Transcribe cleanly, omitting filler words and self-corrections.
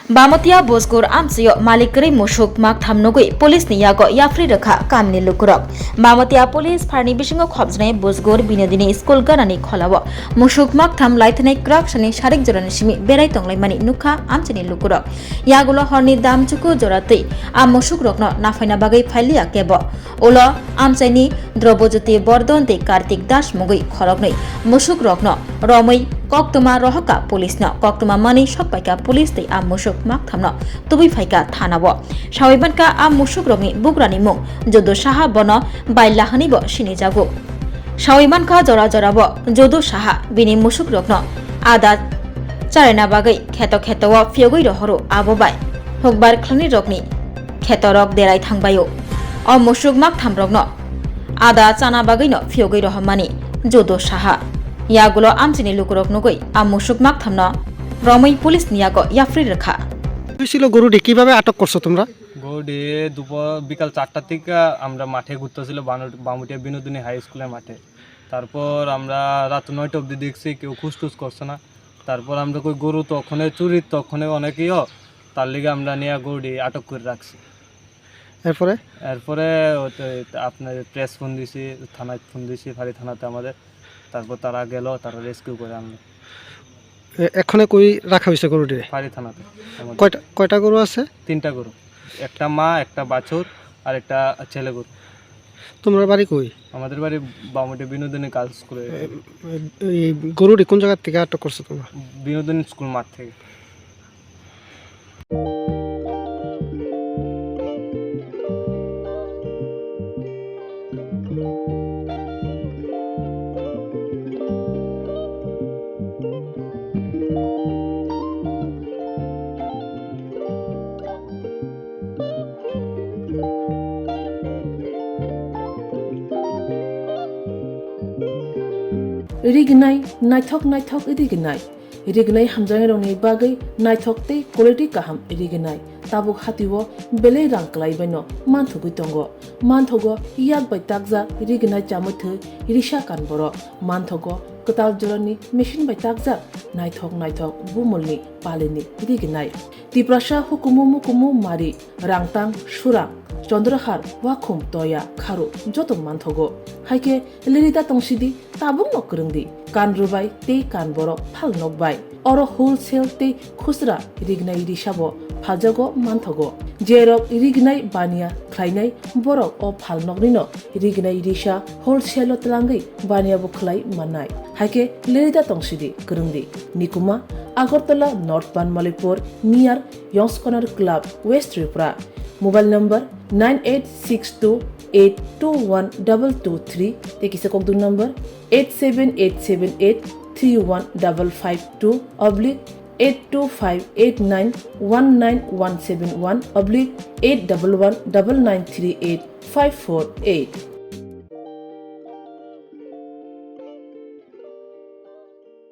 Bamotia Bosgor Amsio Malikri Musuk Maktham Nogui Police ni Yago Rwkha Kamni Lukurok Bamotia Police Parni Bishingo Khobsne Bosgor Binodini School Ganani Kholawo Musuk Maktham Laitane Krakshani Sharik Joranishimi Berai Tonglaimani Nukha Amchini Lukurok Yagulo Horni Damchuku Jorati Am Musuk Rokno Nafaina Bagai Phalia Kebo Ulo Amchaini Drobojoti Bordonte Kartik Dash Mugui khoroknwi Musuk Rokno Romwi Koktuma Rwkha Police no Koktuma Mani Shokpaika Police te Am Musuk Maktham no Tubi Faika Thanabo Shawibanka Am Musuk Rokni Bugrani Mung Jodo Saha Bono Bai Lahani Bo Shini Jago Shawibanka Jora Jorabo Jodo Saha Bini Musuk Rokno Ada Charena Bagai Kheto Khetowo Fiogoi Rohoro Abo Bai Hokbar Khlani Rokni Kheto Rok Derai Thangbayo O Musuk Maktham Rokno Ada Chana Bagai no Fiogoi Rohmani Jodo Saha Yagulo Amchini Lukurok Nogui Am Musuk Maktham no Romwi Police ni Yago Rwkha ছিল গরুটি কিভাবে আটক করছো তোমরা? গরুটি দুপুর বিকাল 4টা থেকে আমরা মাঠে ঘুরতেছিল বামুটিয়া বিনোদিনী হাই স্কুলের মাঠে। তারপর আমরা রাত 9টা অবধি দেখছি কেউ খুঁজটুজ করছে না। তারপর আমরা কই গরু তো ওখানে চুরি তো ওখানে অনেকেই তার লিগে আমরা নিয়ে গরুটি আটক করে রাখছি। এরপরে আপনার প্রেস ফোন দিছি, থানায় ফোন দিছি, ফাঁড়ি থানাতে আমাদের। তারপর তারা গেল, তারা রেস্কিউ করে আনলো। এখানে কই রাখা হয়েছে গরুটি? ফাঁড়ি থানাতে। কয়টা গরু আছে? 3টা গরু, একটা মা, একটা বাছুর আর একটা ছেলে গরু। তোমার বাড়ি কই? আমাদের বাড়ি বামুটিয়া বিনোদিনী কাজ করে। এই গরুটি কোন জায়গা থেকে আটক করছো তোমরা? বিনোদিনী স্কুল মাঠ থেকে। Rignai naithok rignai hamjangai rongni bagai naithok tei quality kaham rignai tabuk hatiwo belai rang klaibaino manthugui tongo manthogo yak bai takja rignai chamuthu risha kanboro manthogo katal jorani machine bai takja naithok bumulni palini rignai tiprasha hukumu mari rangtang surang Chandrahar wakhum toya kharu joto manthogo haike lirida tongsidi tabung nokrungdi kanrubai te kanboro phal nokbai oro wholesale te khusra rignai risabo phajago manthogo jerok rignai bania khlainai borok o phal noknino rignai risha wholesale tlangai bania bo khlai manai haike lirida tongsidi krungdi nikuma Agartala North Banmalipur near Yongs Corner Club West Tripura Mobile number 9862821223 Tekisa Kokdu number 87878315552 oblique 825891971 oblique 8119938 548